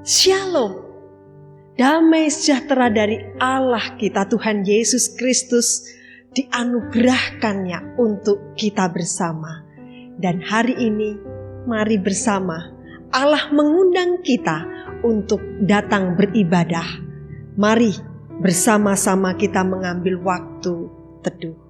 Shalom, damai sejahtera dari Allah kita Tuhan Yesus Kristus dianugerahkannya untuk kita bersama. Dan hari ini mari bersama Allah mengundang kita untuk datang beribadah. Mari bersama-sama kita mengambil waktu teduh.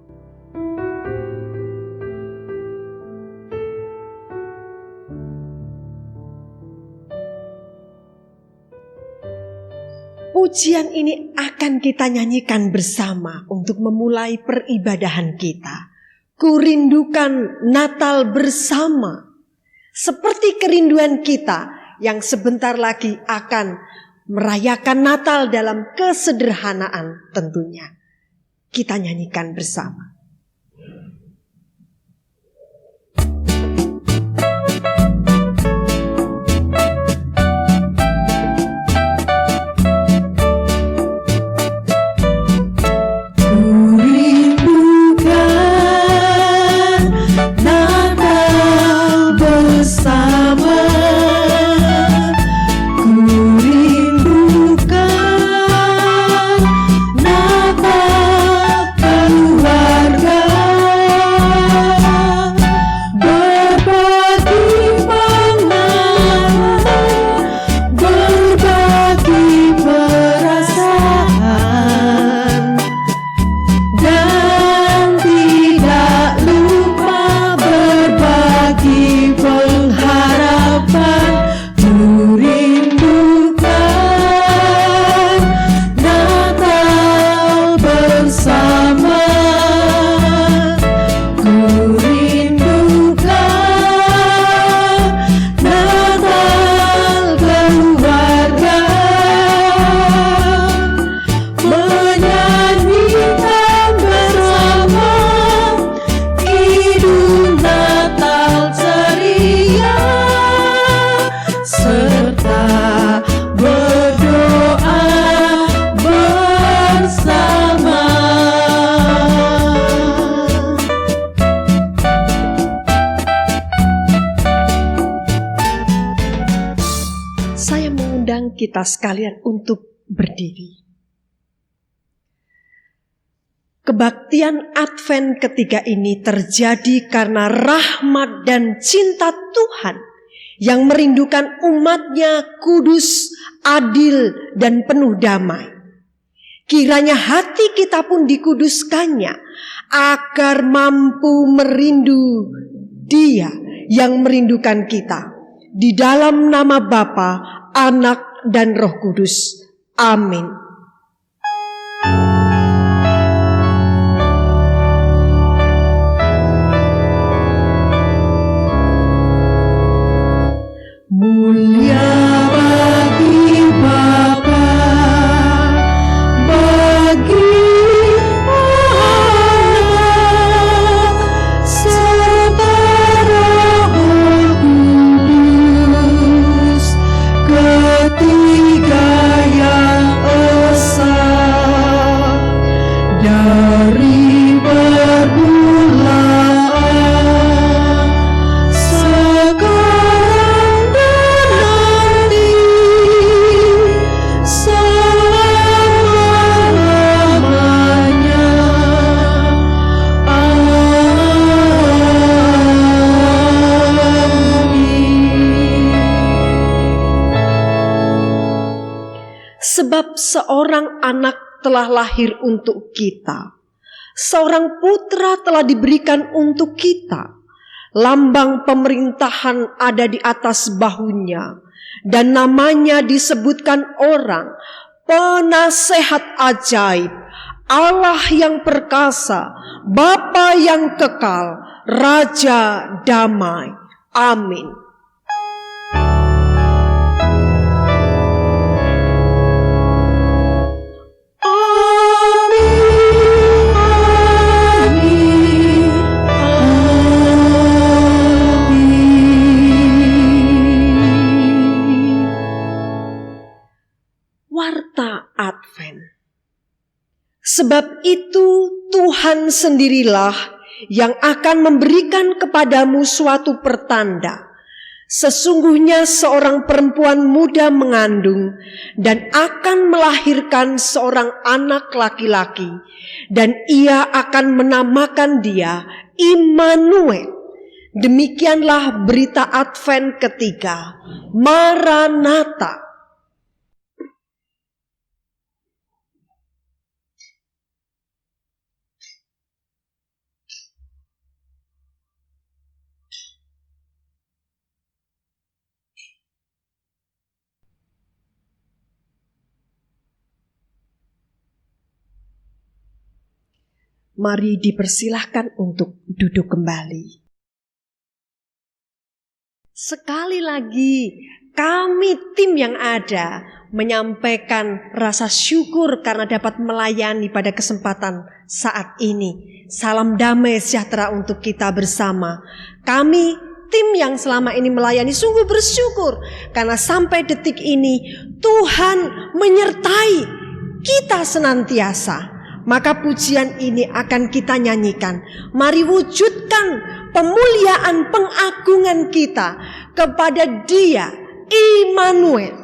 Pujian ini akan kita nyanyikan bersama untuk memulai peribadahan kita. Kurindukan Natal bersama. Seperti kerinduan kita yang sebentar lagi akan merayakan Natal dalam kesederhanaan tentunya. Kita nyanyikan bersama. Kita sekalian untuk berdiri. Kebaktian Advent ketiga ini terjadi karena rahmat dan cinta Tuhan yang merindukan umatnya kudus, adil, dan penuh damai. Kiranya hati kita pun dikuduskannya agar mampu merindu Dia yang merindukan kita. Di dalam nama Bapa, Anak, dan Roh Kudus. Amin. Mulia bagi Bapa, bagi Anak, serta Roh Kudus, ketiga yang esa dari permulaan, sekarang dan nanti, selama-lamanya. Sebab seorang anak telah lahir untuk kita, seorang putra telah diberikan untuk kita. Lambang pemerintahan ada di atas bahunya, dan namanya disebutkan orang, Penasehat Ajaib, Allah yang perkasa, Bapa yang kekal, Raja damai. Amin. Warta Advent. Sebab itu Tuhan sendirilah yang akan memberikan kepadamu suatu pertanda. Sesungguhnya seorang perempuan muda mengandung dan akan melahirkan seorang anak laki-laki, dan ia akan menamakan dia Immanuel. Demikianlah berita Advent ketiga, Maranatha. Mari dipersilahkan untuk duduk kembali. Sekali lagi, kami tim yang ada menyampaikan rasa syukur karena dapat melayani pada kesempatan saat ini. Salam damai sejahtera untuk kita bersama. Kami tim yang selama ini melayani sungguh bersyukur karena sampai detik ini Tuhan menyertai kita senantiasa. Maka pujian ini akan kita nyanyikan. Mari wujudkan pemuliaan pengagungan kita kepada Dia, Immanuel.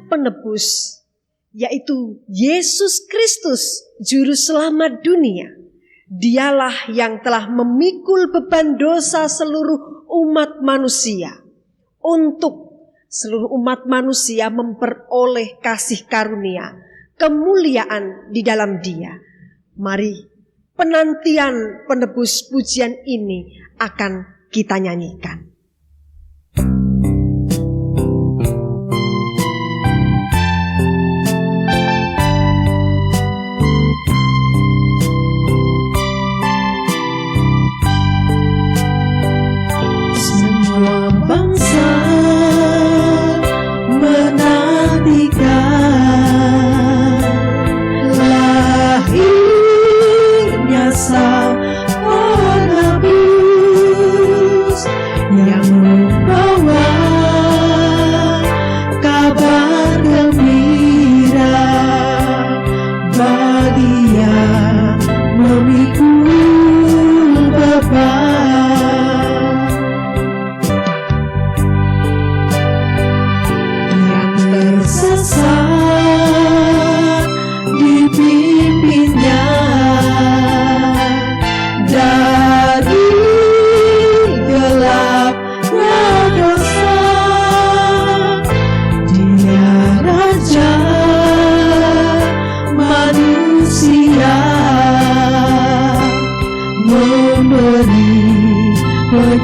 Penebus, yaitu Yesus Kristus, Juru Selamat dunia. Dialah yang telah memikul beban dosa seluruh umat manusia, untuk seluruh umat manusia memperoleh kasih karunia, kemuliaan di dalam Dia. Mari penantian penebus pujian ini akan kita nyanyikan. Sang penebus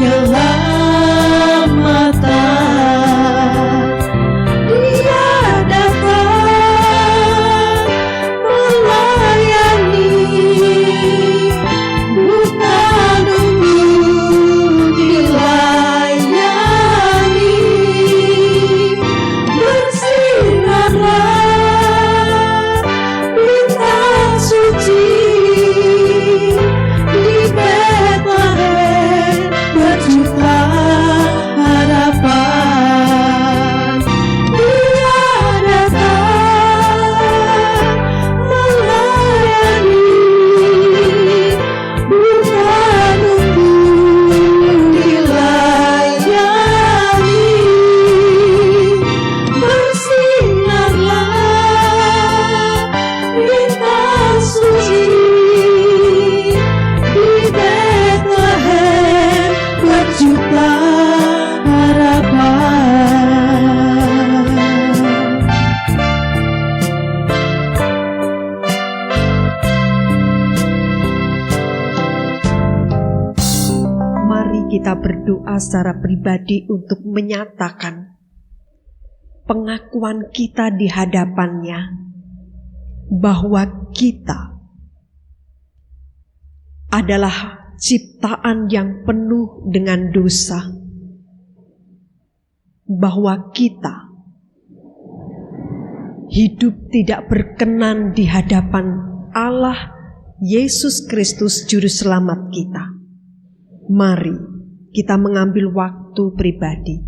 penyelamatan. Dia datang melayani, bukan nunggu dilayani. Bersinarlah bintang suci di Betlehem, berjuta harapan. Dia datang melayani, bukan nunggu dilayani. Bersinarlah bintang suci di Betlehem, berjuta harapan. Mari kita berdoa secara pribadi untuk menyatakan pengakuan kita di hadapannya bahwa kita adalah ciptaan yang penuh dengan dosa, bahwa kita hidup tidak berkenan di hadapan Allah Yesus Kristus Juru Selamat kita. Mari kita mengambil waktu pribadi.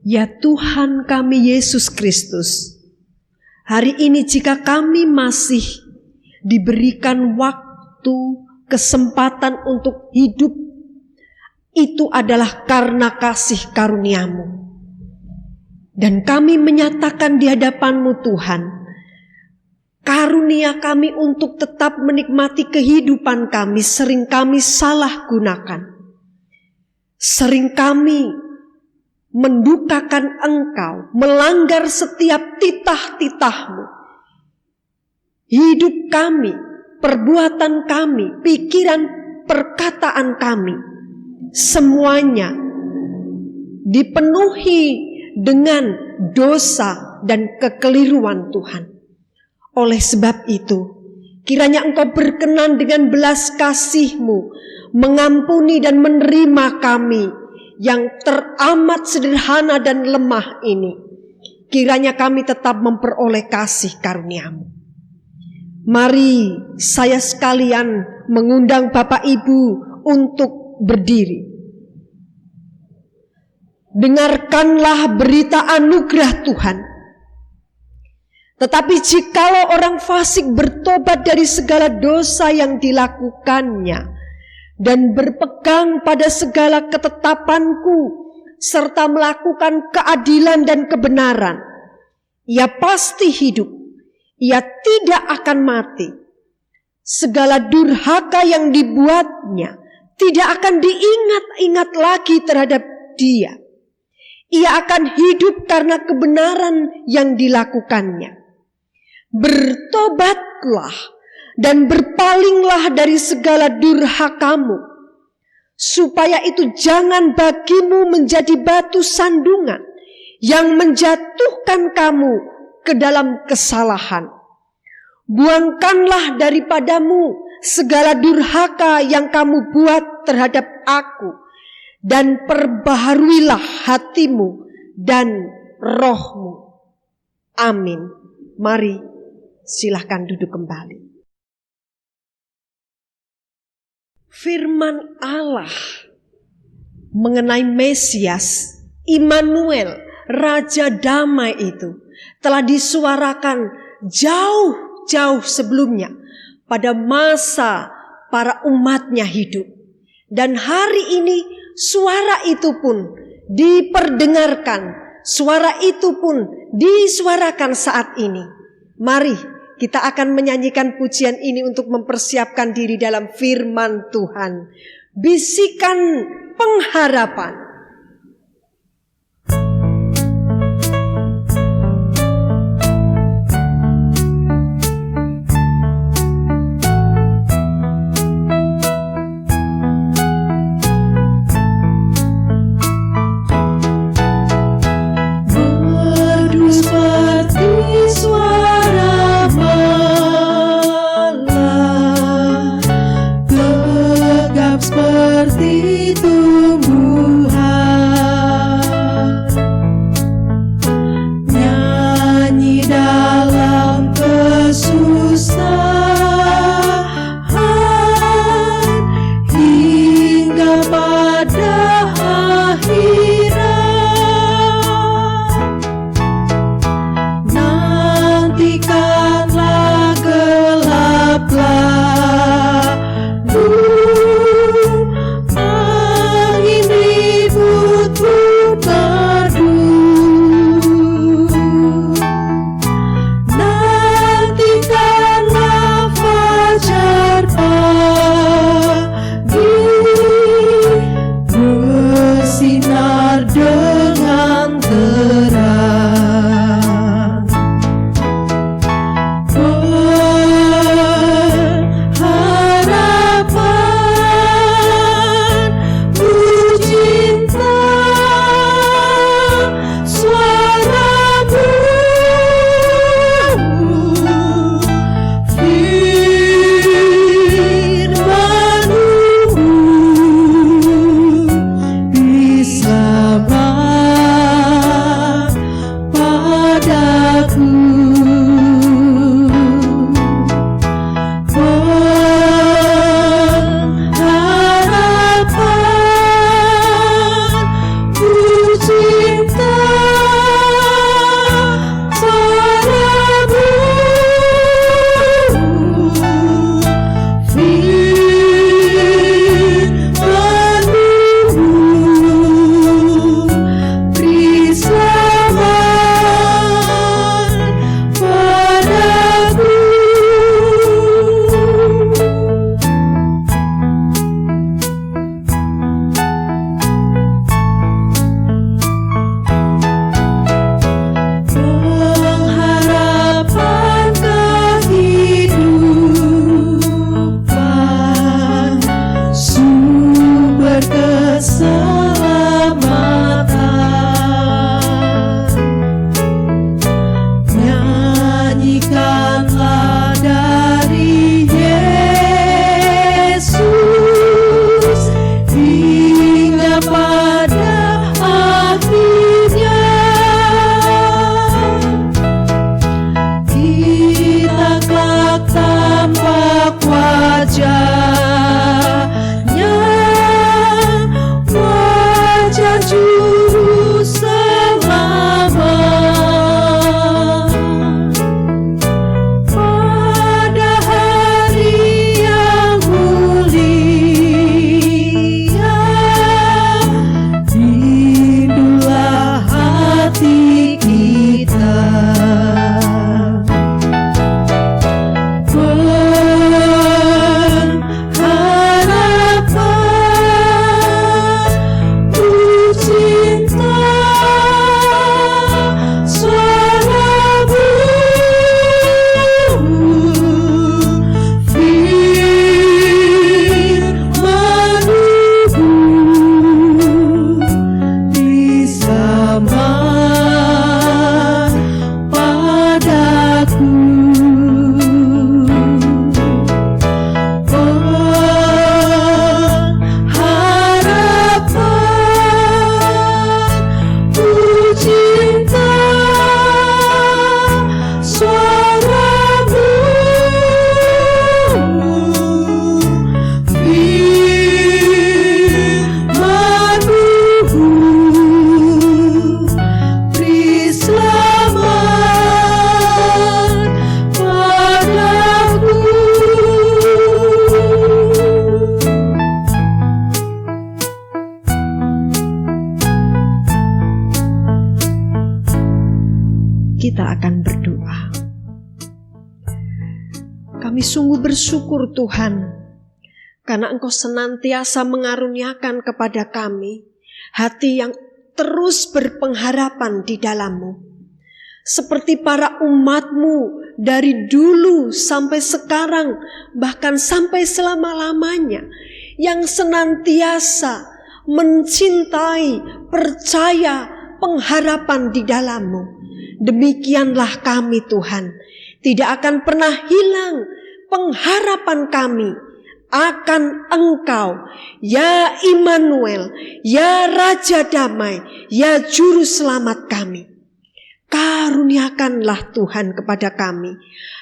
Ya Tuhan kami Yesus Kristus, hari ini jika kami masih diberikan waktu, kesempatan untuk hidup, itu adalah karena kasih karunia-Mu. Dan kami menyatakan di hadapan-Mu Tuhan, karunia kami untuk tetap menikmati kehidupan kami sering kami salah gunakan. Sering kami mendukakan Engkau, melanggar setiap titah-titah-Mu. Hidup kami, perbuatan kami, pikiran, perkataan kami, semuanya dipenuhi dengan dosa dan kekeliruan Tuhan. Oleh sebab itu, kiranya Engkau berkenan dengan belas kasih-Mu, mengampuni dan menerima kami yang teramat sederhana dan lemah ini. Kiranya kami tetap memperoleh kasih karunia-Mu. Mari saya sekalian mengundang Bapak Ibu untuk berdiri. Dengarkanlah berita anugerah Tuhan. Tetapi jikalau orang fasik bertobat dari segala dosa yang dilakukannya dan berpegang pada segala ketetapan-Ku serta melakukan keadilan dan kebenaran, ia pasti hidup, ia tidak akan mati. Segala durhaka yang dibuatnya tidak akan diingat-ingat lagi terhadap dia. Ia akan hidup karena kebenaran yang dilakukannya. Bertobatlah dan berpalinglah dari segala durhakamu, supaya itu jangan bagimu menjadi batu sandungan yang menjatuhkan kamu ke dalam kesalahan. Buangkanlah daripadamu segala durhaka yang kamu buat terhadap Aku, dan perbaharuilah hatimu dan rohmu. Amin. Mari silahkan duduk kembali. Firman Allah mengenai Mesias, Immanuel, Raja Damai itu telah disuarakan jauh-jauh sebelumnya pada masa para umatnya hidup. Dan hari ini suara itu pun diperdengarkan, suara itu pun disuarakan saat ini. Mari kita akan menyanyikan pujian ini untuk mempersiapkan diri dalam firman Tuhan. Bisikan pengharapan. wajahnya, wajah juru selamat. Pada hari yang mulia, rindulah hati kita. Kita akan berdoa. Kami sungguh bersyukur Tuhan, karena Engkau senantiasa mengaruniakan kepada kami hati yang terus berpengharapan di dalam-Mu. Seperti para umat-Mu dari dulu sampai sekarang, bahkan sampai selama-lamanya, yang senantiasa mencintai, percaya, pengharapan di dalam-Mu. Demikianlah kami Tuhan, tidak akan pernah hilang pengharapan kami akan Engkau, ya Immanuel, ya Raja Damai, ya Juru Selamat kami. Karuniakanlah Tuhan kepada kami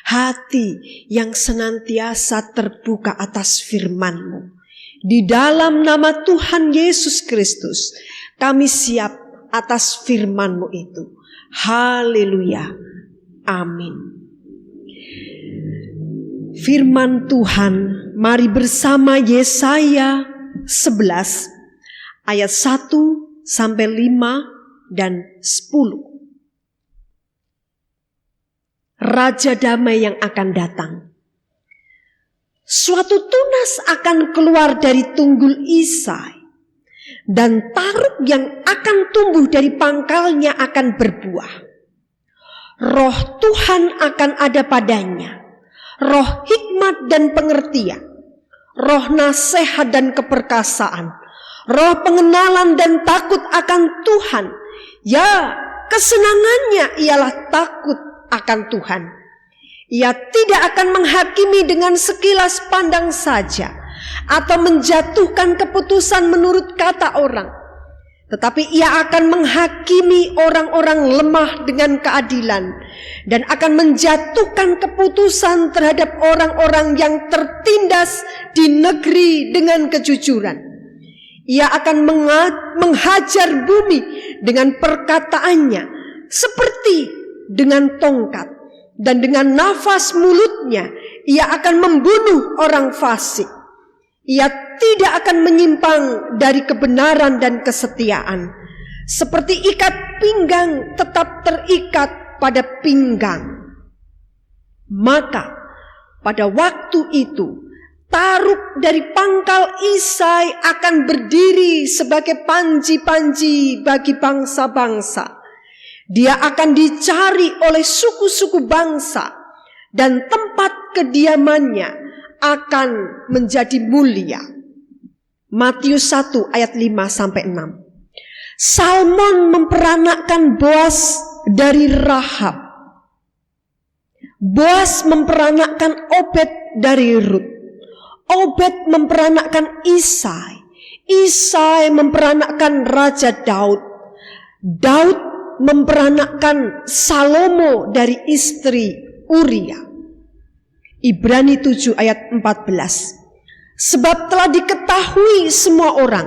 hati yang senantiasa terbuka atas firman-Mu. Di dalam nama Tuhan Yesus Kristus, kami siap atas firman-Mu itu. Haleluya. Amin. Firman Tuhan, mari bersama Yesaya 11 ayat 1 sampai 5 dan 10. Raja damai yang akan datang. Suatu tunas akan keluar dari tunggul Isai, dan taruk yang akan tumbuh dari pangkalnya akan berbuah. Roh Tuhan akan ada padanya, roh hikmat dan pengertian, roh nasihat dan keperkasaan, roh pengenalan dan takut akan Tuhan. Ya, kesenangannya ialah takut akan Tuhan. Ia tidak akan menghakimi dengan sekilas pandang saja, atau menjatuhkan keputusan menurut kata orang, tetapi ia akan menghakimi orang-orang lemah dengan keadilan, dan akan menjatuhkan keputusan terhadap orang-orang yang tertindas di negeri dengan kejujuran. Ia akan menghajar bumi dengan perkataannya seperti dengan tongkat, dan dengan nafas mulutnya ia akan membunuh orang fasik. Ia tidak akan menyimpang dari kebenaran dan kesetiaan. Seperti ikat pinggang tetap terikat pada pinggang. Maka pada waktu itu taruk dari pangkal Isai akan berdiri sebagai panji-panji bagi bangsa-bangsa. Dia akan dicari oleh suku-suku bangsa, dan tempat kediamannya akan menjadi mulia. Matius 1 ayat 5-6. Salmon memperanakkan Boas dari Rahab. Boas memperanakkan Obed dari Rut. Obed memperanakkan Isai. Isai memperanakkan Raja Daud. Daud memperanakkan Salomo dari istri Uria. Ibrani 7 ayat 14. Sebab telah diketahui semua orang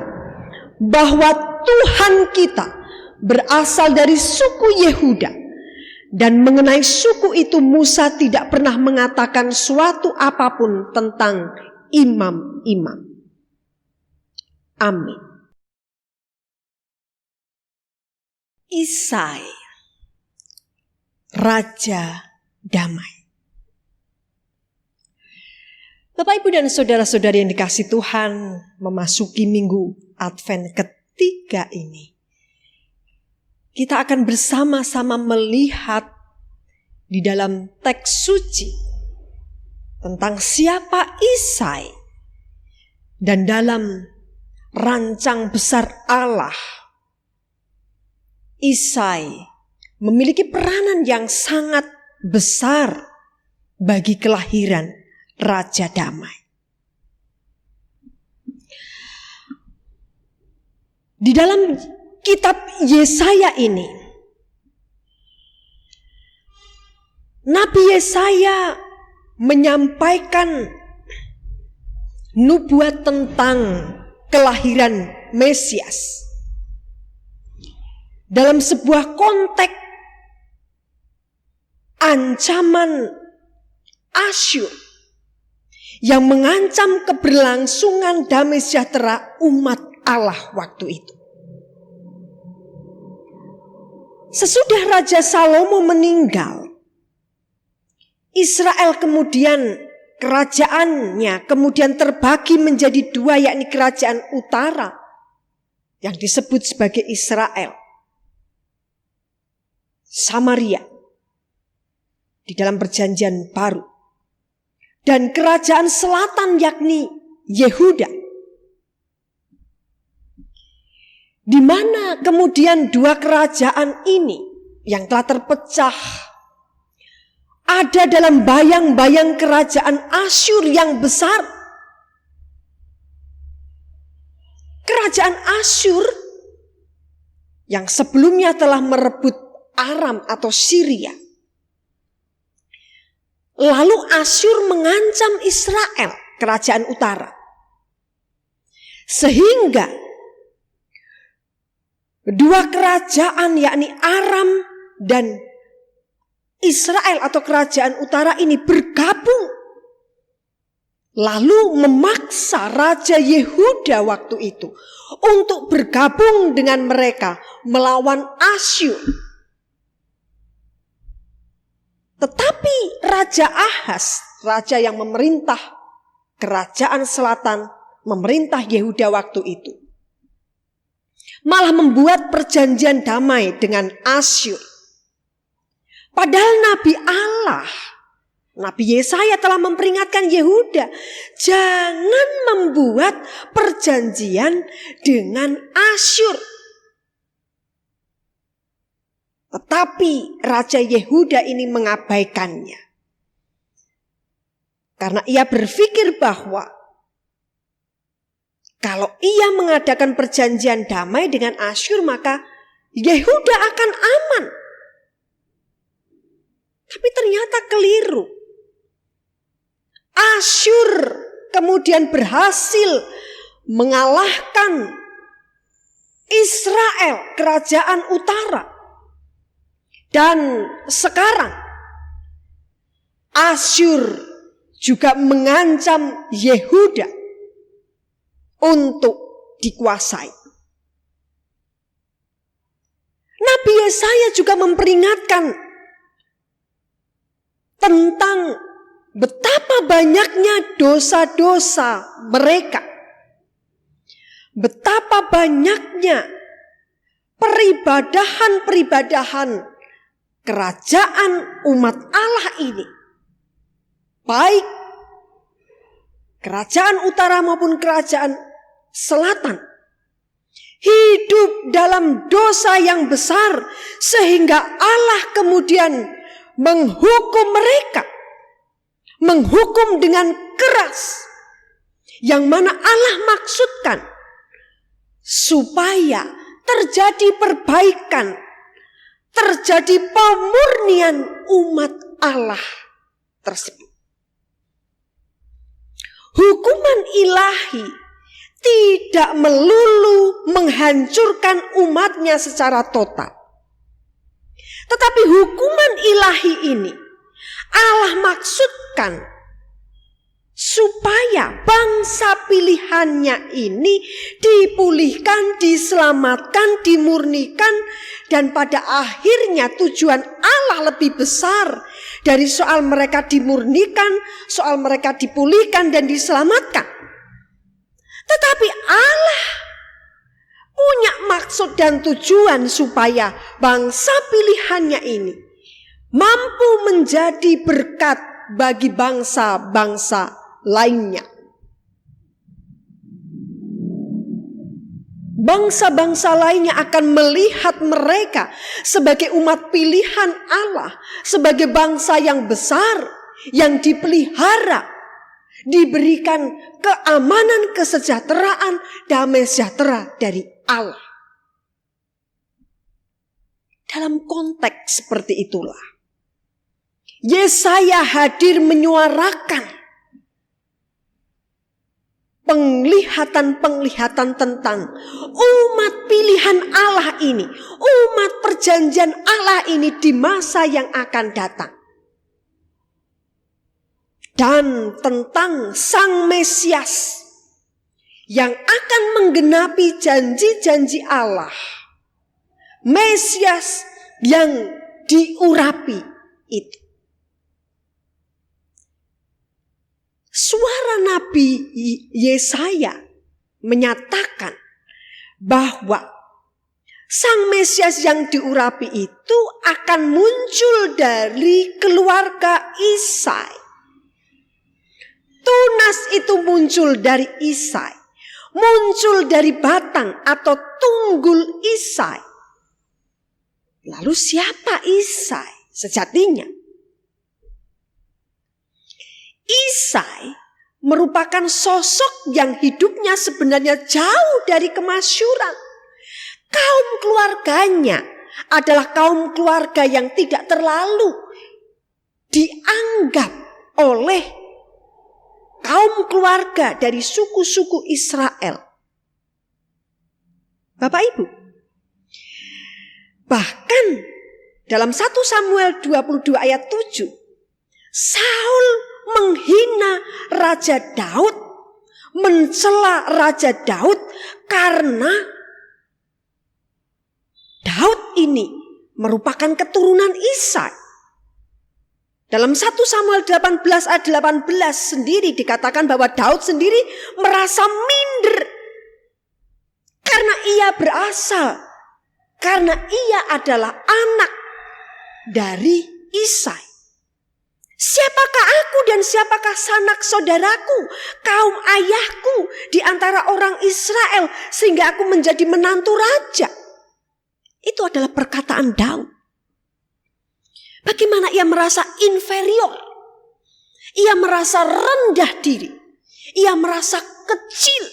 bahwa Tuhan kita berasal dari suku Yehuda, dan mengenai suku itu Musa tidak pernah mengatakan suatu apapun tentang imam-imam. Amin. Isai, Raja Damai. Bapak, Ibu, dan saudara-saudari yang dikasihi Tuhan, memasuki minggu Advent ketiga ini, kita akan bersama-sama melihat di dalam teks suci tentang siapa Isai, dan dalam rancang besar Allah, Isai memiliki peranan yang sangat besar bagi kelahiran Raja Damai. Di dalam kitab Yesaya ini, Nabi Yesaya menyampaikan nubuat tentang kelahiran Mesias dalam sebuah konteks ancaman Asyur yang mengancam keberlangsungan damai sejahtera umat Allah waktu itu. Sesudah Raja Salomo meninggal, Israel kerajaannya kemudian terbagi menjadi dua, yakni kerajaan utara yang disebut sebagai Israel, Samaria di dalam perjanjian baru, dan kerajaan selatan yakni Yehuda, di mana kemudian dua kerajaan ini yang telah terpecah ada dalam bayang-bayang kerajaan Asyur yang besar. Kerajaan Asyur yang sebelumnya telah merebut Aram atau Syria. Lalu Asyur mengancam Israel, kerajaan utara. Sehingga dua kerajaan yakni Aram dan Israel atau kerajaan utara ini bergabung. Lalu memaksa Raja Yehuda waktu itu untuk bergabung dengan mereka melawan Asyur. Tetapi Raja Ahaz, raja yang memerintah kerajaan selatan, memerintah Yehuda waktu itu, malah membuat perjanjian damai dengan Asyur. Padahal Nabi Allah, Nabi Yesaya telah memperingatkan Yehuda, jangan membuat perjanjian dengan Asyur. Tetapi Raja Yehuda ini mengabaikannya. Karena ia berpikir bahwa kalau ia mengadakan perjanjian damai dengan Asyur, maka Yehuda akan aman. Tapi ternyata keliru. Asyur kemudian berhasil mengalahkan Israel, kerajaan utara. Dan sekarang Asyur juga mengancam Yehuda untuk dikuasai. Nabi Yesaya juga memperingatkan tentang betapa banyaknya dosa-dosa mereka. Betapa banyaknya peribadahan kerajaan umat Allah ini, baik kerajaan utara maupun kerajaan selatan, hidup dalam dosa yang besar sehingga Allah kemudian menghukum mereka, menghukum dengan keras, yang mana Allah maksudkan supaya terjadi perbaikan, terjadi pemurnian umat Allah tersebut. hukuman ilahi tidak melulu menghancurkan umatnya secara total. Tetapi hukuman ilahi ini Allah maksudkan supaya bangsa pilihannya ini dipulihkan, diselamatkan, dimurnikan, dan pada akhirnya tujuan Allah lebih besar dari soal mereka dimurnikan, soal mereka dipulihkan dan diselamatkan. Tetapi Allah punya maksud dan tujuan supaya bangsa pilihannya ini mampu menjadi berkat bagi bangsa-bangsa lainnya. Bangsa-bangsa lainnya akan melihat mereka sebagai umat pilihan Allah, sebagai bangsa yang besar, yang dipelihara, diberikan keamanan, kesejahteraan, damai sejahtera dari Allah. Dalam konteks seperti itulah Yesaya hadir menyuarakan penglihatan-penglihatan tentang umat pilihan Allah ini, umat perjanjian Allah ini di masa yang akan datang. Dan tentang Sang Mesias yang akan menggenapi janji-janji Allah. Mesias yang diurapi itu. Suara Nabi Yesaya menyatakan bahwa Sang Mesias yang diurapi itu akan muncul dari keluarga Isai. Tunas itu muncul dari Isai, muncul dari batang atau tunggul Isai. Lalu siapa Isai sejatinya? Isai merupakan sosok yang hidupnya sebenarnya jauh dari kemasyhuran. Kaum keluarganya adalah kaum keluarga yang tidak terlalu dianggap oleh kaum keluarga dari suku-suku Israel. Bapak Ibu, bahkan dalam 1 Samuel 22 ayat 7, Saul menghina Raja Daud, mencela Raja Daud karena Daud ini merupakan keturunan Isai. Dalam 1 Samuel 18 ayat 18 sendiri dikatakan bahwa Daud sendiri merasa minder karena ia berasal, karena ia adalah anak dari Isai. Siapakah aku dan siapakah sanak saudaraku, kaum ayahku di antara orang Israel sehingga aku menjadi menantu raja? Itu adalah perkataan Daud. Bagaimana ia merasa inferior, ia merasa rendah diri, ia merasa kecil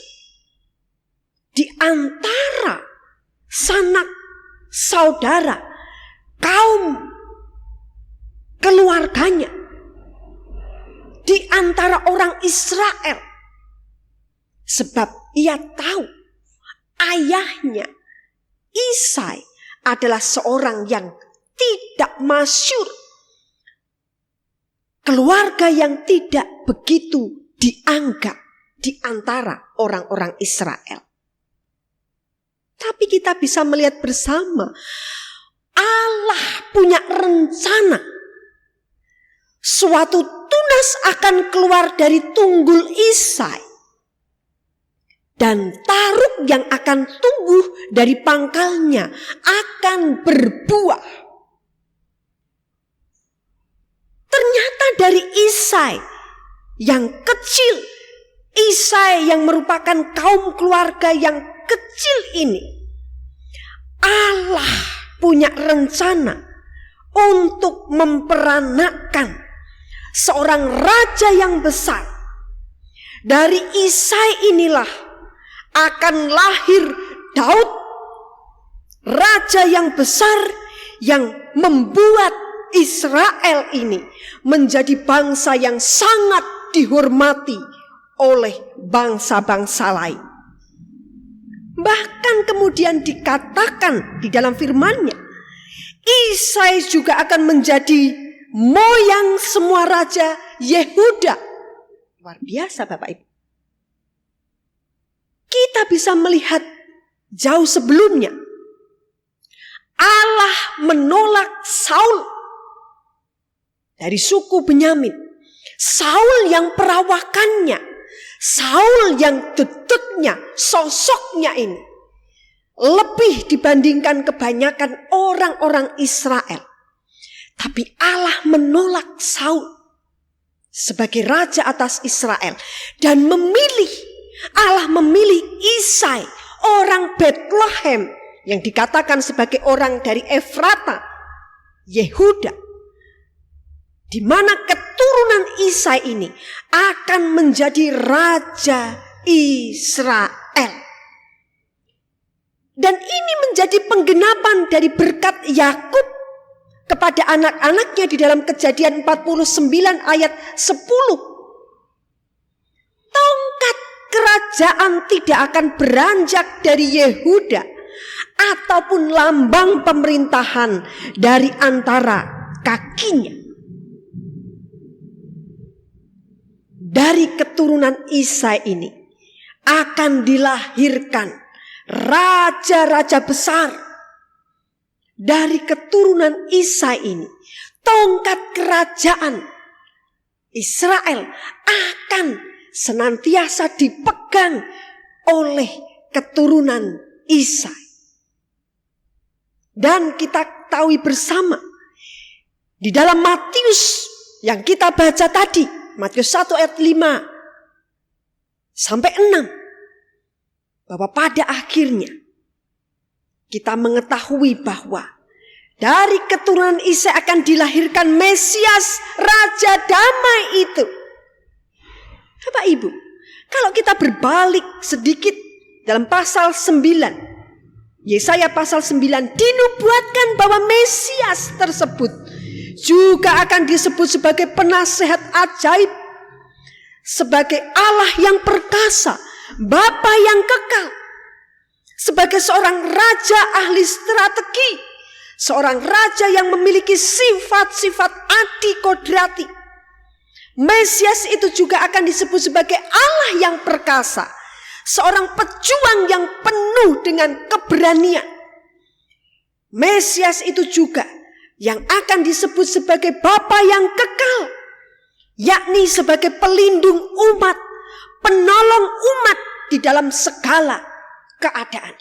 di antara sanak saudara, kaum keluarganya, di antara orang Israel. Sebab ia tahu ayahnya Isai adalah seorang yang tidak masyhur, keluarga yang tidak begitu dianggap di antara orang-orang Israel. Tapi kita bisa melihat bersama, Allah punya rencana. Suatu tunas akan keluar dari tunggul Isai, dan taruk yang akan tumbuh dari pangkalnya akan berbuah. Ternyata dari Isai yang kecil, Isai yang merupakan kaum keluarga yang kecil ini, Allah punya rencana untuk memperanakkan seorang raja yang besar. Dari Isai inilah akan lahir Daud, raja yang besar yang membuat Israel ini menjadi bangsa yang sangat dihormati oleh bangsa-bangsa lain. Bahkan kemudian dikatakan di dalam firman-Nya, Isai juga akan menjadi moyang semua raja Yehuda. Luar biasa Bapak Ibu. Kita bisa melihat jauh sebelumnya Allah menolak Saul dari suku Benyamin. Saul yang perawakannya, Saul yang detiknya, sosoknya ini lebih dibandingkan kebanyakan orang-orang Israel. Tapi Allah menolak Saul sebagai raja atas Israel dan Allah memilih Isai, orang Bethlehem yang dikatakan sebagai orang dari Efrata, Yehuda, di mana keturunan Isai ini akan menjadi raja Israel. Dan ini menjadi penggenapan dari berkat Yakub kepada anak-anaknya di dalam Kejadian 49 ayat 10. Tongkat kerajaan tidak akan beranjak dari Yehuda ataupun lambang pemerintahan dari antara kakinya. Dari keturunan Isai ini akan dilahirkan raja-raja besar. Dari keturunan Isai ini, tongkat kerajaan Israel akan senantiasa dipegang oleh keturunan Isai. Dan kita tahu bersama di dalam Matius yang kita baca tadi, Matius 1 ayat 5 sampai 6, bahwa pada akhirnya kita mengetahui bahwa dari keturunan Isai akan dilahirkan Mesias, Raja Damai itu. Bapak Ibu, kalau kita berbalik sedikit dalam pasal 9, Yesaya pasal 9, dinubuatkan bahwa Mesias tersebut juga akan disebut sebagai penasehat ajaib, sebagai Allah yang perkasa, Bapa yang kekal, sebagai seorang raja ahli strategi, seorang raja yang memiliki sifat-sifat adikodrati. Mesias itu juga akan disebut sebagai Allah yang perkasa, seorang pejuang yang penuh dengan keberanian. Mesias itu juga yang akan disebut sebagai Bapa yang kekal, yakni sebagai pelindung umat, penolong umat di dalam segala keadaan.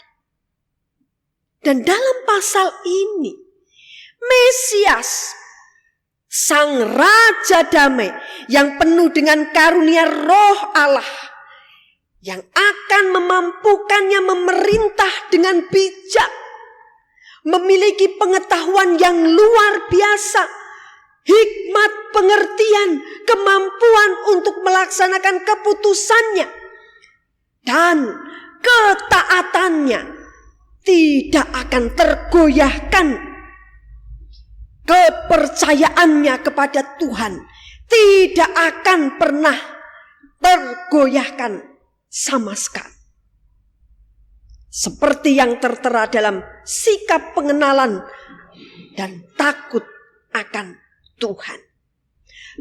Dan dalam pasal ini, Mesias, Sang Raja Damai yang penuh dengan karunia Roh Allah, yang akan memampukannya memerintah dengan bijak, memiliki pengetahuan yang luar biasa, hikmat, pengertian, kemampuan untuk melaksanakan keputusannya, dan ketaatannya tidak akan tergoyahkan. Kepercayaannya kepada Tuhan tidak akan pernah tergoyahkan sama sekali. Seperti yang tertera dalam sikap pengenalan dan takut akan Tuhan.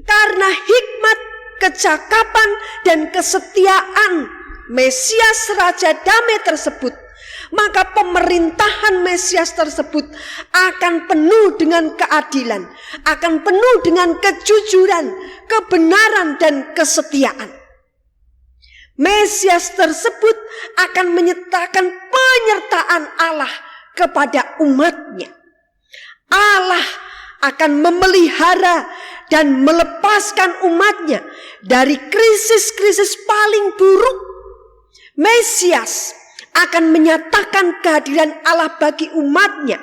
Karena hikmat, kecakapan, dan kesetiaan Mesias Raja Damai tersebut, maka pemerintahan Mesias tersebut akan penuh dengan keadilan, akan penuh dengan kejujuran, kebenaran, dan kesetiaan. Mesias tersebut akan menyatakan penyertaan Allah kepada umatnya. Allah akan memelihara dan melepaskan umatnya dari krisis-krisis paling buruk. Mesias akan menyatakan kehadiran Allah bagi umatnya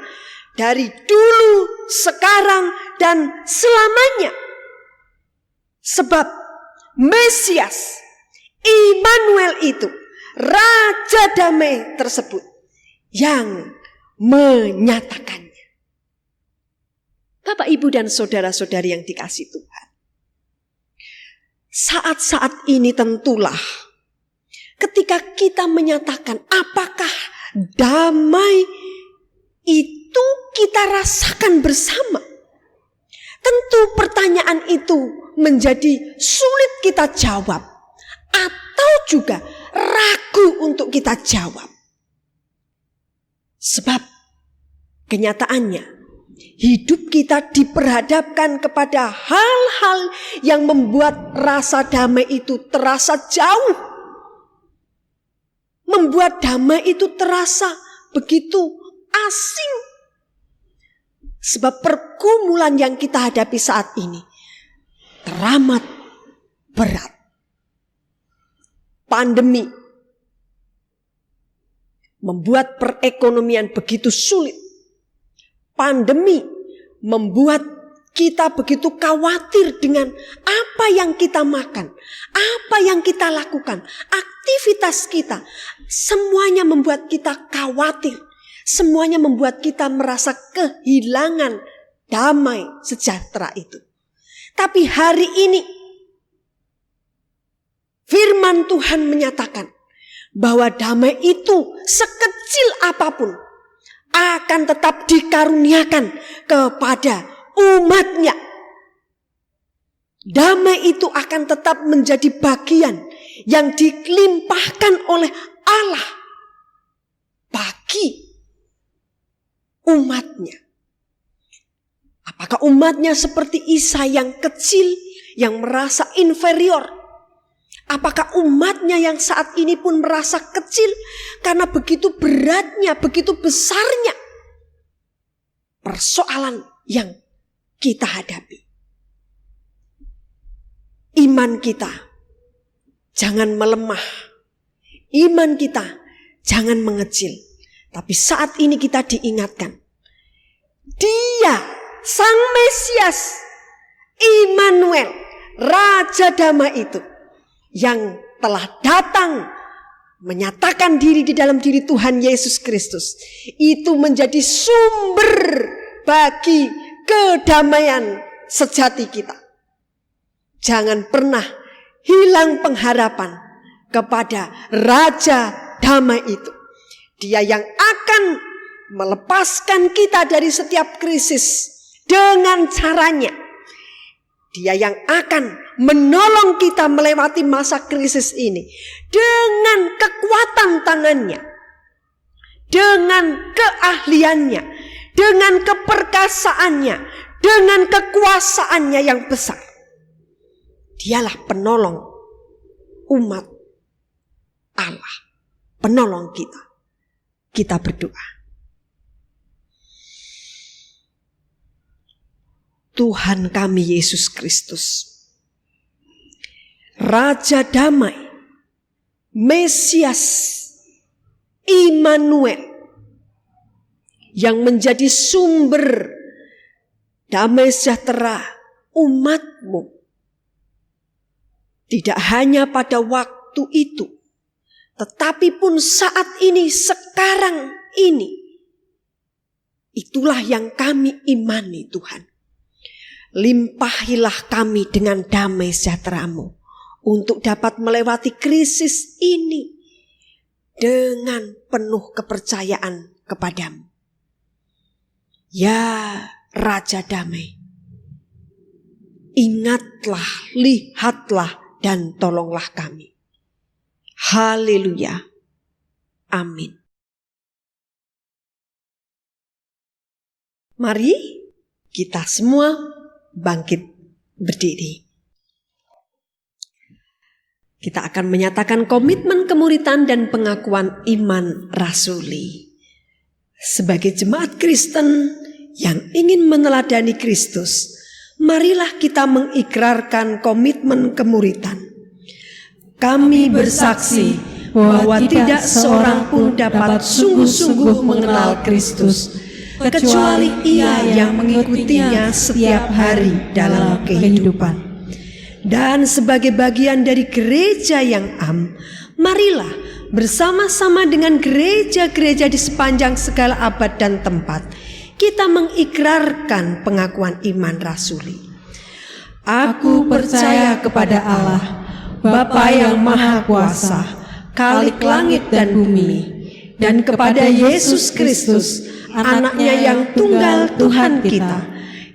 dari dulu, sekarang, dan selamanya. Sebab Mesias, Immanuel itu, Raja Damai tersebut yang menyatakannya. Bapak, Ibu, dan saudara-saudari yang dikasihi Tuhan, saat-saat ini tentulah ketika kita menyatakan apakah damai itu kita rasakan bersama. Tentu pertanyaan itu menjadi sulit kita jawab atau juga ragu untuk kita jawab. Sebab kenyataannya hidup kita diperhadapkan kepada hal-hal yang membuat rasa damai itu terasa jauh. Membuat damai itu terasa begitu asing. Sebab pergumulan yang kita hadapi saat ini teramat berat. Pandemi membuat perekonomian begitu sulit. Pandemi membuat kita begitu khawatir dengan apa yang kita makan, apa yang kita lakukan, aktivitas kita. Semuanya membuat kita khawatir. Semuanya membuat kita merasa kehilangan damai sejahtera itu. Tapi hari ini firman Tuhan menyatakan bahwa damai itu sekecil apapun akan tetap dikaruniakan kepada umatnya. Damai itu akan tetap menjadi bagian yang dilimpahkan oleh Allah bagi umatnya. Apakah umatnya seperti Isa yang kecil, yang merasa inferior? Apakah umatnya yang saat ini pun merasa kecil karena begitu beratnya, begitu besarnya persoalan yang kita hadapi? Iman kita jangan melemah. Iman kita jangan mengecil. Tapi saat ini kita diingatkan, Dia, Sang Mesias, Immanuel, Raja Damai itu, yang telah datang menyatakan diri di dalam diri Tuhan Yesus Kristus, itu menjadi sumber bagi kedamaian sejati kita. Jangan pernah hilang pengharapan kepada Raja Damai itu. Dia yang akan melepaskan kita dari setiap krisis dengan caranya. Dia yang akan menolong kita melewati masa krisis ini dengan kekuatan tangannya, dengan keahliannya, dengan keperkasaannya, dengan kekuasaannya yang besar. Dialah penolong umat Allah, penolong kita. Kita berdoa. Tuhan kami Yesus Kristus, Raja Damai, Mesias, Immanuel, yang menjadi sumber damai sejahtera umat-Mu. Tidak hanya pada waktu itu, tetapi pun saat ini, sekarang ini. Itulah yang kami imani Tuhan. Limpahilah kami dengan damai sejahtera-Mu untuk dapat melewati krisis ini dengan penuh kepercayaan kepadamu. Ya Raja Damai, ingatlah, lihatlah, dan tolonglah kami. Haleluya. Amin. Mari kita semua bangkit berdiri. Kita akan menyatakan komitmen kemuritan dan pengakuan iman rasuli. Sebagai jemaat Kristen yang ingin meneladani Kristus, marilah kita mengikrarkan komitmen kemuritan. Kami bersaksi bahwa tidak seorang pun dapat sungguh-sungguh mengenal Kristus, kecuali ia yang mengikutinya setiap hari dalam kehidupan. Dan sebagai bagian dari gereja yang am, marilah bersama-sama dengan gereja-gereja di sepanjang segala abad dan tempat, kita mengikrarkan pengakuan iman rasuli. Aku percaya kepada Allah, Bapa yang Maha Kuasa, Khalik langit dan bumi, dan kepada Yesus Kristus, Anaknya yang tunggal Tuhan kita,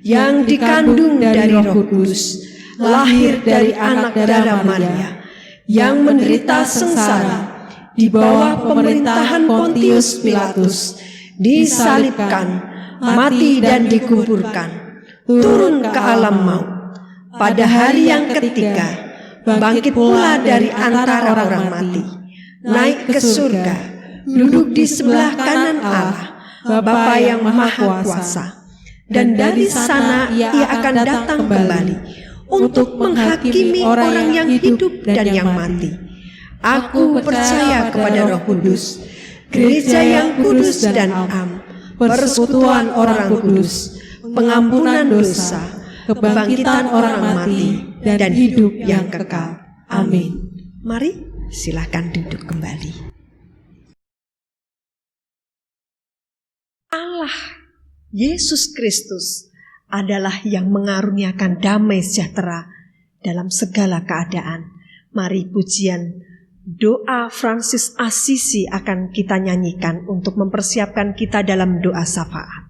yang dikandung dari Roh Kudus, lahir dari anak darah Maria, yang menderita sengsara di bawah pemerintahan Pontius Pilatus, disalibkan, mati dan dikuburkan, turun ke alam maut. Pada hari yang ketiga, bangkit pula dari antara orang mati, naik ke surga, duduk di sebelah kanan Allah, Bapa yang Maha Kuasa. Dan dari sana ia akan datang kembali untuk menghakimi orang yang hidup dan yang mati. Aku percaya kepada Roh Kudus, gereja yang kudus dan am, persekutuan orang kudus, pengampunan dosa, kebangkitan orang mati, dan hidup yang kekal. Amin. Mari silakan duduk kembali. Allah Yesus Kristus adalah yang mengaruniakan damai sejahtera dalam segala keadaan. Mari pujian doa Francis Assisi akan kita nyanyikan untuk mempersiapkan kita dalam doa syafaat.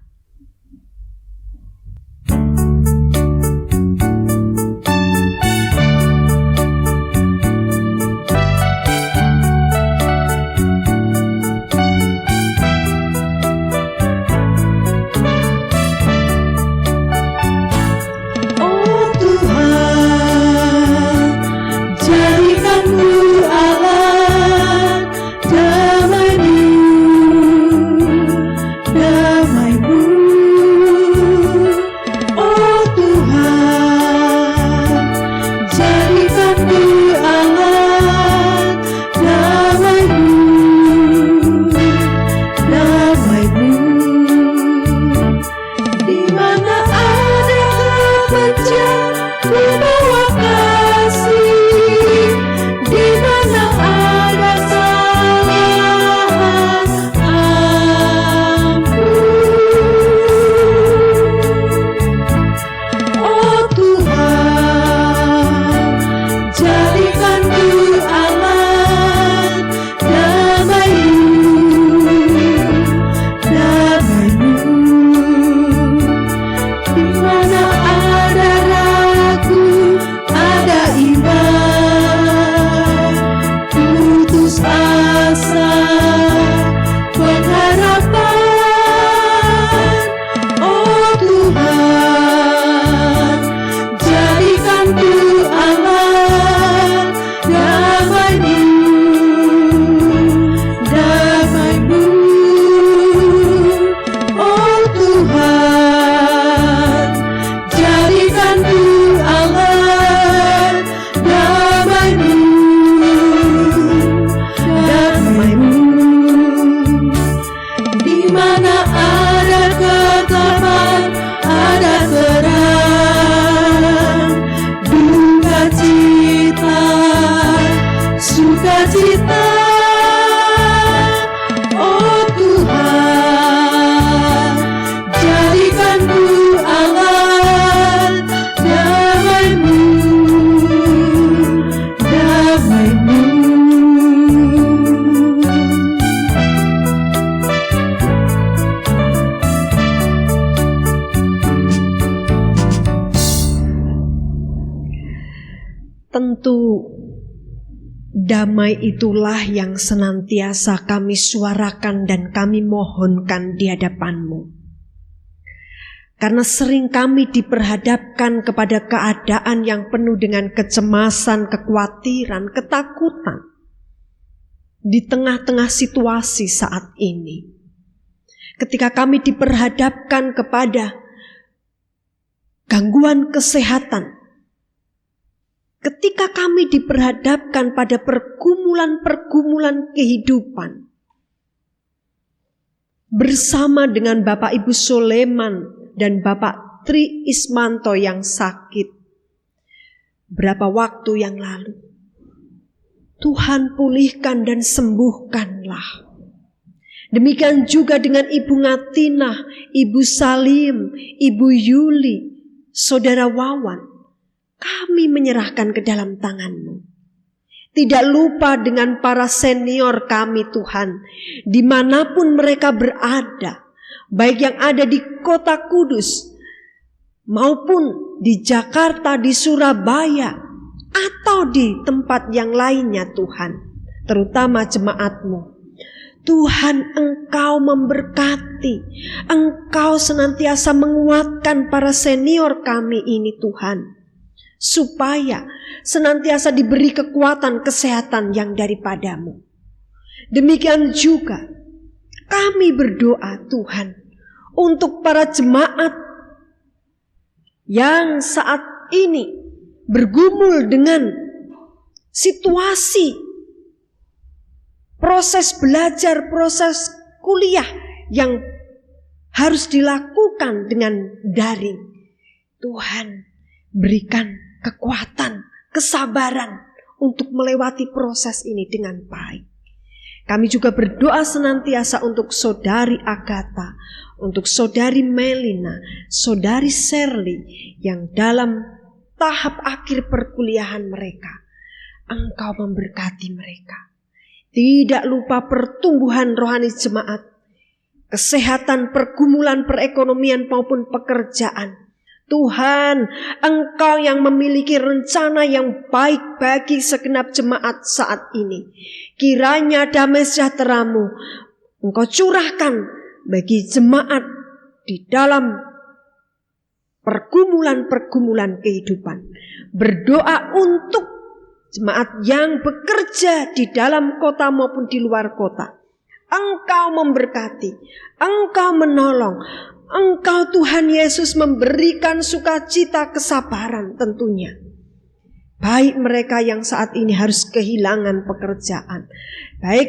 Tentu damai itulah yang senantiasa kami suarakan dan kami mohonkan di hadapan-Mu. Karena sering kami diperhadapkan kepada keadaan yang penuh dengan kecemasan, kekhawatiran, ketakutan di tengah-tengah situasi saat ini. Ketika kami diperhadapkan kepada gangguan kesehatan, ketika kami diperhadapkan pada pergumulan-pergumulan kehidupan, bersama dengan Bapak Ibu Soleman dan Bapak Tri Ismanto yang sakit berapa waktu yang lalu, Tuhan pulihkan dan sembuhkanlah. Demikian juga dengan Ibu Ngatinah, Ibu Salim, Ibu Yuli, Saudara Wawan. kami menyerahkan ke dalam tangan-Mu. Tidak lupa dengan para senior kami Tuhan, dimanapun mereka berada, baik yang ada di kota Kudus, maupun di Jakarta, di Surabaya, atau di tempat yang lainnya Tuhan, terutama jemaat-Mu. Tuhan, Engkau memberkati, Engkau senantiasa menguatkan para senior kami ini Tuhan, supaya senantiasa diberi kekuatan kesehatan yang daripada-Mu. Demikian juga kami berdoa Tuhan untuk para jemaat yang saat ini bergumul dengan situasi proses belajar, proses kuliah yang harus dilakukan dengan daring. Tuhan, berikan kekuatan, kesabaran untuk melewati proses ini dengan baik. Kami juga berdoa senantiasa untuk saudari Agatha, untuk saudari Melina, saudari Shirley yang dalam tahap akhir perkuliahan mereka. Engkau memberkati mereka. Tidak lupa pertumbuhan rohani jemaat, kesehatan, pergumulan perekonomian maupun pekerjaan. Tuhan, Engkau yang memiliki rencana yang baik bagi segenap jemaat saat ini. Kiranya damai sejahtera-Mu Engkau curahkan bagi jemaat di dalam pergumulan-pergumulan kehidupan. Berdoa untuk jemaat yang bekerja di dalam kota maupun di luar kota. Engkau memberkati, Engkau menolong, Engkau Tuhan Yesus memberikan sukacita kesabaran tentunya. Baik mereka yang saat ini harus kehilangan pekerjaan, baik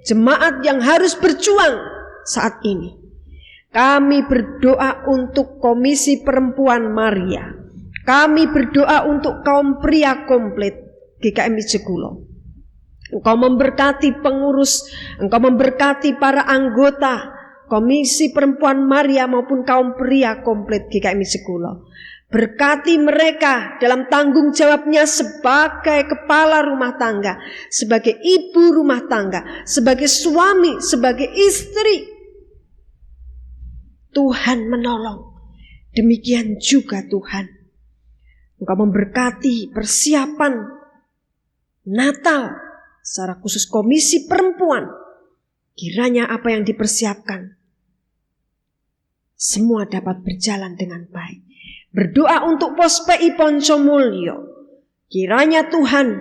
jemaat yang harus berjuang saat ini. Kami berdoa untuk Komisi Perempuan Maria. Kami berdoa untuk kaum pria komplit GKMI Jekulo. Engkau memberkati pengurus, Engkau memberkati para anggota Komisi Perempuan Maria maupun kaum pria komplit GKMI Jekulo. Berkati mereka dalam tanggung jawabnya sebagai kepala rumah tangga, sebagai ibu rumah tangga, sebagai suami, sebagai istri. Tuhan menolong. Demikian juga Tuhan, Engkau memberkati persiapan Natal secara khusus Komisi Perempuan. Kiranya apa yang dipersiapkan semua dapat berjalan dengan baik. Berdoa untuk Pos PI Poncomulyo. Kiranya Tuhan,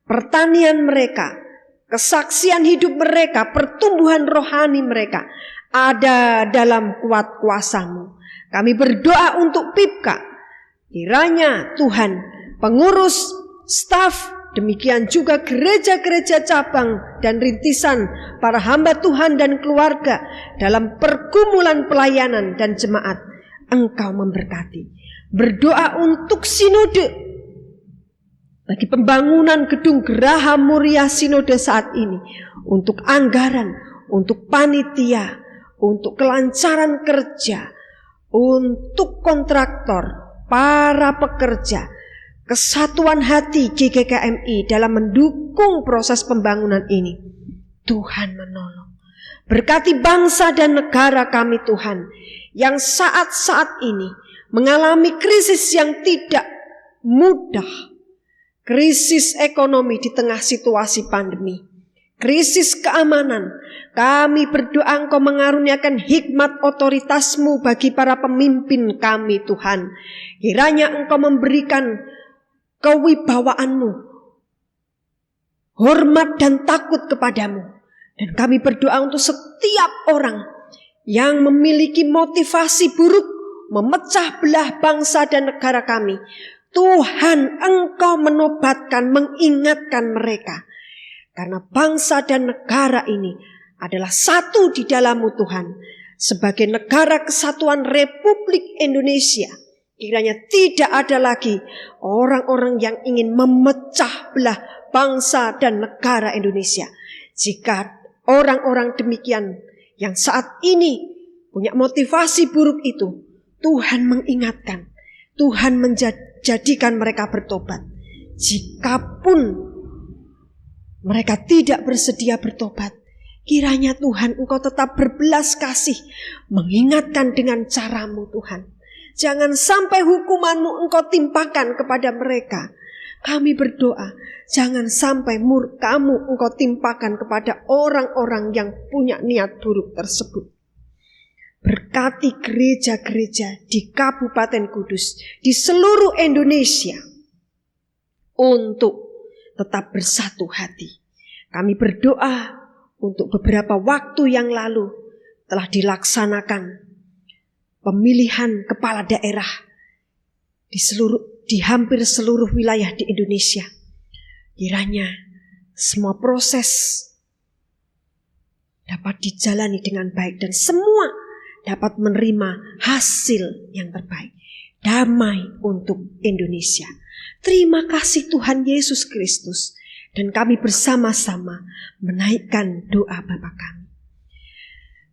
pertanian mereka, kesaksian hidup mereka, pertumbuhan rohani mereka ada dalam kuat kuasa-Mu. Kami berdoa untuk PIPKA. Kiranya Tuhan, pengurus, staf, demikian juga gereja-gereja cabang dan rintisan, para hamba Tuhan dan keluarga dalam pergumulan pelayanan dan jemaat, Engkau memberkati. Berdoa untuk sinode, bagi pembangunan gedung Geraha Muria Sinode saat ini, untuk anggaran, untuk panitia, untuk kelancaran kerja, untuk kontraktor, para pekerja, kesatuan hati GKMI dalam mendukung proses pembangunan ini. Tuhan menolong. Berkati bangsa dan negara kami Tuhan, yang saat-saat ini mengalami krisis yang tidak mudah. Krisis ekonomi di tengah situasi pandemi, krisis keamanan. Kami berdoa Engkau mengaruniakan hikmat otoritas-Mu bagi para pemimpin kami Tuhan. Kiranya Engkau memberikan kewibawaan-Mu, hormat dan takut kepadamu. Dan kami berdoa untuk setiap orang yang memiliki motivasi buruk memecah belah bangsa dan negara kami. Tuhan, Engkau menobatkan, mengingatkan mereka. Karena bangsa dan negara ini adalah satu di dalam-Mu Tuhan. Sebagai negara kesatuan Republik Indonesia, kiranya tidak ada lagi orang-orang yang ingin memecah belah bangsa dan negara Indonesia. Jika orang-orang demikian yang saat ini punya motivasi buruk itu, Tuhan mengingatkan, Tuhan jadikan mereka bertobat. Jikapun mereka tidak bersedia bertobat, kiranya Tuhan Engkau tetap berbelas kasih, mengingatkan dengan cara-Mu Tuhan. Jangan sampai hukuman-Mu Engkau timpakan kepada mereka. Kami berdoa, jangan sampai murka-Mu Engkau timpakan kepada orang-orang yang punya niat buruk tersebut. Berkati gereja-gereja di Kabupaten Kudus, di seluruh Indonesia, untuk tetap bersatu hati. Kami berdoa untuk beberapa waktu yang lalu telah dilaksanakan pemilihan kepala daerah di hampir seluruh wilayah di Indonesia. Kiranya semua proses dapat dijalani dengan baik dan semua dapat menerima hasil yang terbaik. Damai untuk Indonesia. Terima kasih Tuhan Yesus Kristus. Dan kami bersama-sama menaikkan doa Bapa kami.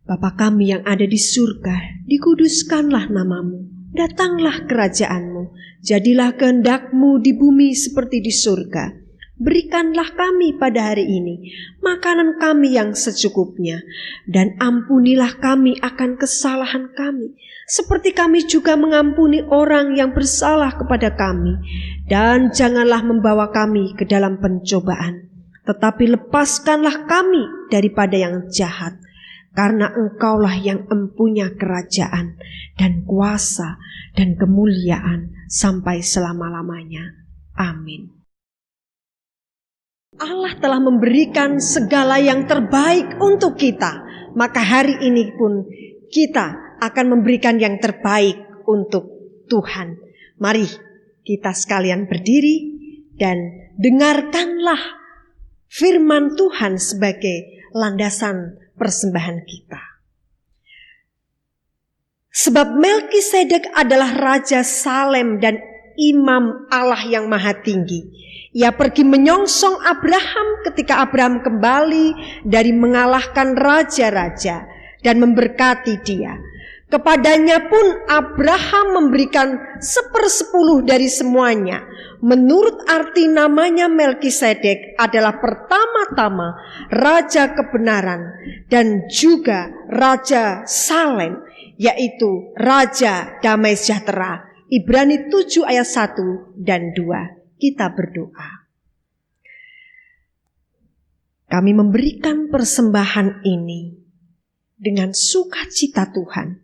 Bapa kami yang ada di surga, dikuduskanlah nama-Mu. Datanglah kerajaan-Mu. Jadilah kehendak-Mu di bumi seperti di surga. Berikanlah kami pada hari ini makanan kami yang secukupnya. Dan ampunilah kami akan kesalahan kami, seperti kami juga mengampuni orang yang bersalah kepada kami. Dan janganlah membawa kami ke dalam pencobaan, tetapi lepaskanlah kami daripada yang jahat. Karena Engkaulah yang empunya kerajaan dan kuasa dan kemuliaan sampai selama-lamanya. Amin. Allah telah memberikan segala yang terbaik untuk kita, maka hari ini pun kita akan memberikan yang terbaik untuk Tuhan. Mari kita sekalian berdiri dan dengarkanlah firman Tuhan sebagai landasan persembahan kita. Sebab Melkisedek adalah Raja Salem dan Imam Allah yang Maha Tinggi. Ia pergi menyongsong Abraham ketika Abraham kembali dari mengalahkan raja-raja dan memberkati dia. Kepadanya pun Abraham memberikan 1/10 dari semuanya. Menurut arti namanya Melkisedek adalah pertama-tama Raja Kebenaran dan juga Raja Salem, yaitu Raja Damai Sejahtera. Ibrani 7 ayat 1 dan 2. Kita berdoa. Kami memberikan persembahan ini dengan sukacita Tuhan.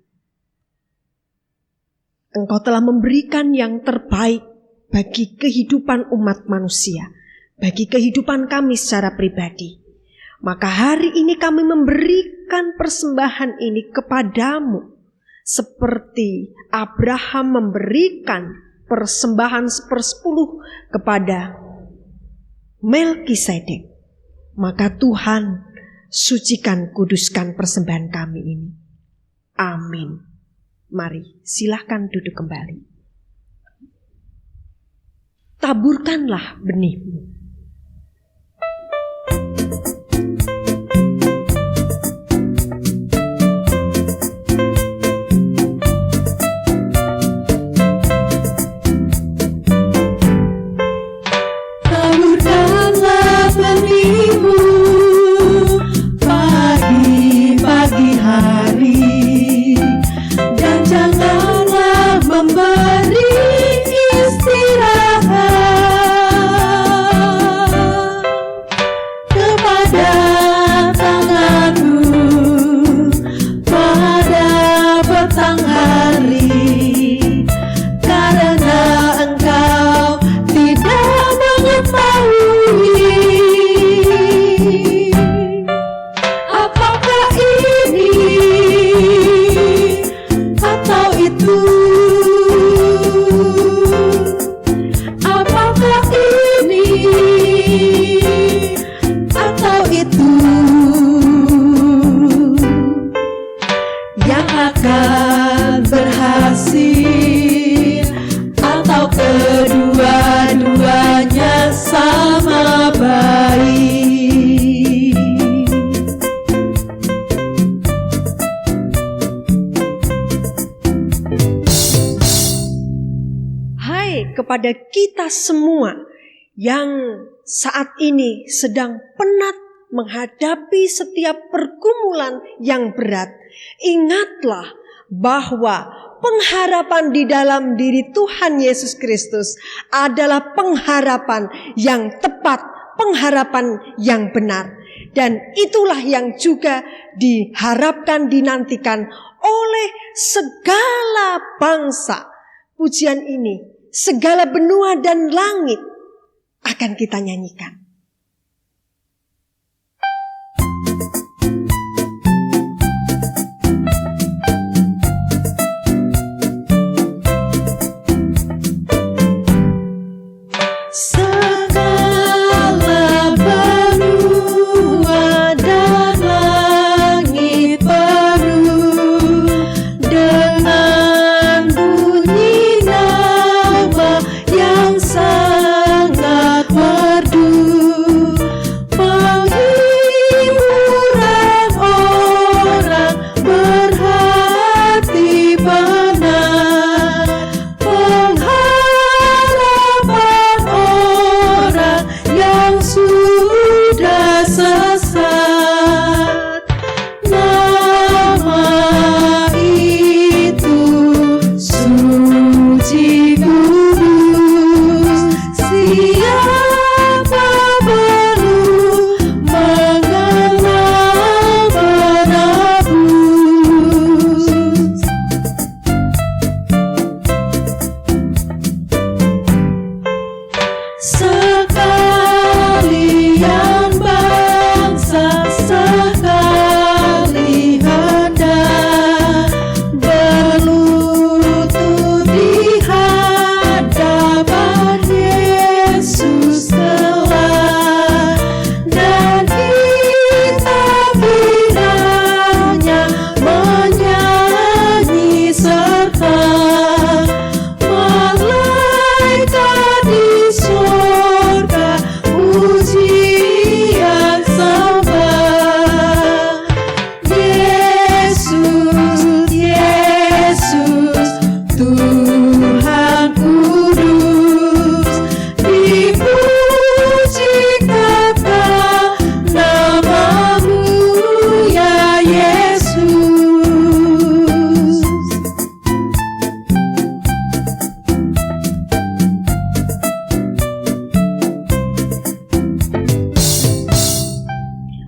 Engkau telah memberikan yang terbaik bagi kehidupan umat manusia, bagi kehidupan kami secara pribadi. Maka hari ini kami memberikan persembahan ini kepadamu, seperti Abraham memberikan persembahan 1/10 kepada Melkisedek. Maka Tuhan, sucikan, kuduskan persembahan kami ini. Amin. Mari silahkan duduk kembali. Taburkanlah benihmu. Memberi istirahat kepada kita semua yang saat ini sedang penat menghadapi setiap pergumulan yang berat. Ingatlah bahwa pengharapan di dalam diri Tuhan Yesus Kristus adalah pengharapan yang tepat, pengharapan yang benar. Dan itulah yang juga diharapkan, dinantikan oleh segala bangsa. Pujian ini, segala benua dan langit akan kita nyanyikan.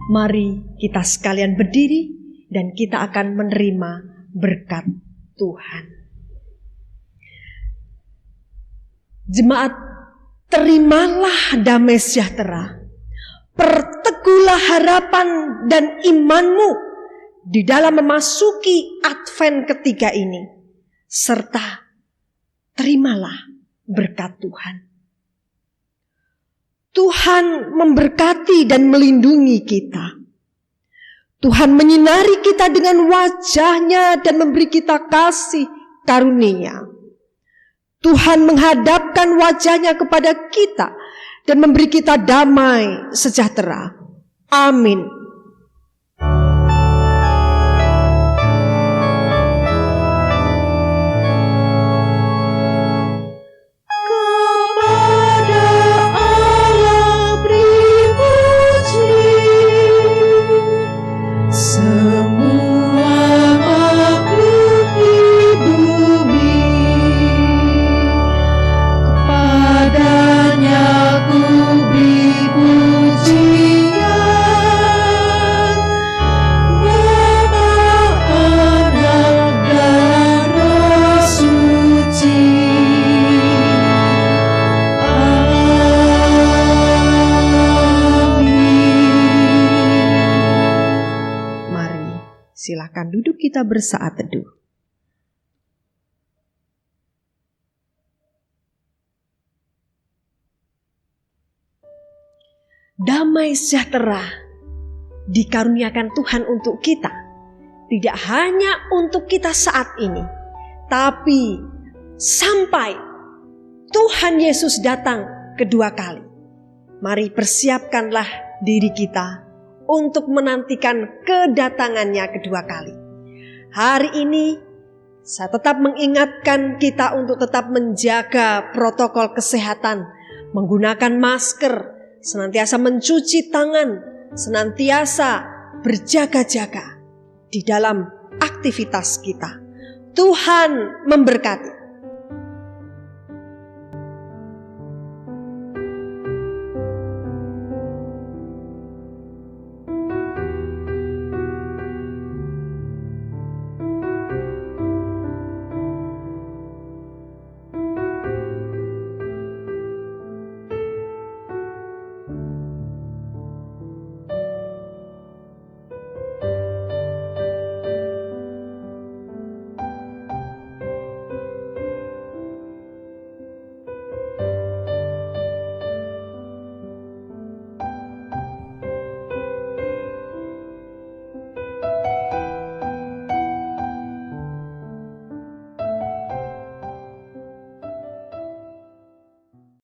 Mari kita sekalian berdiri dan kita akan menerima berkat Tuhan. Jemaat, terimalah damai sejahtera. Perteguhlah harapan dan imanmu di dalam memasuki Advent ketiga ini. Serta terimalah berkat Tuhan. Tuhan memberkati dan melindungi kita. Tuhan menyinari kita dengan wajah-Nya dan memberi kita kasih karunia. Tuhan menghadapkan wajah-Nya kepada kita dan memberi kita damai sejahtera. Amin. Silakan duduk, kita bersaat teduh. Damai sejahtera dikaruniakan Tuhan untuk kita. Tidak hanya untuk kita saat ini, tapi sampai Tuhan Yesus datang kedua kali. Mari persiapkanlah diri kita untuk menantikan kedatangannya kedua kali. Hari ini Saya tetap mengingatkan kita untuk tetap menjaga protokol kesehatan, menggunakan masker, senantiasa mencuci tangan, senantiasa berjaga-jaga di dalam aktivitas kita. Tuhan memberkati.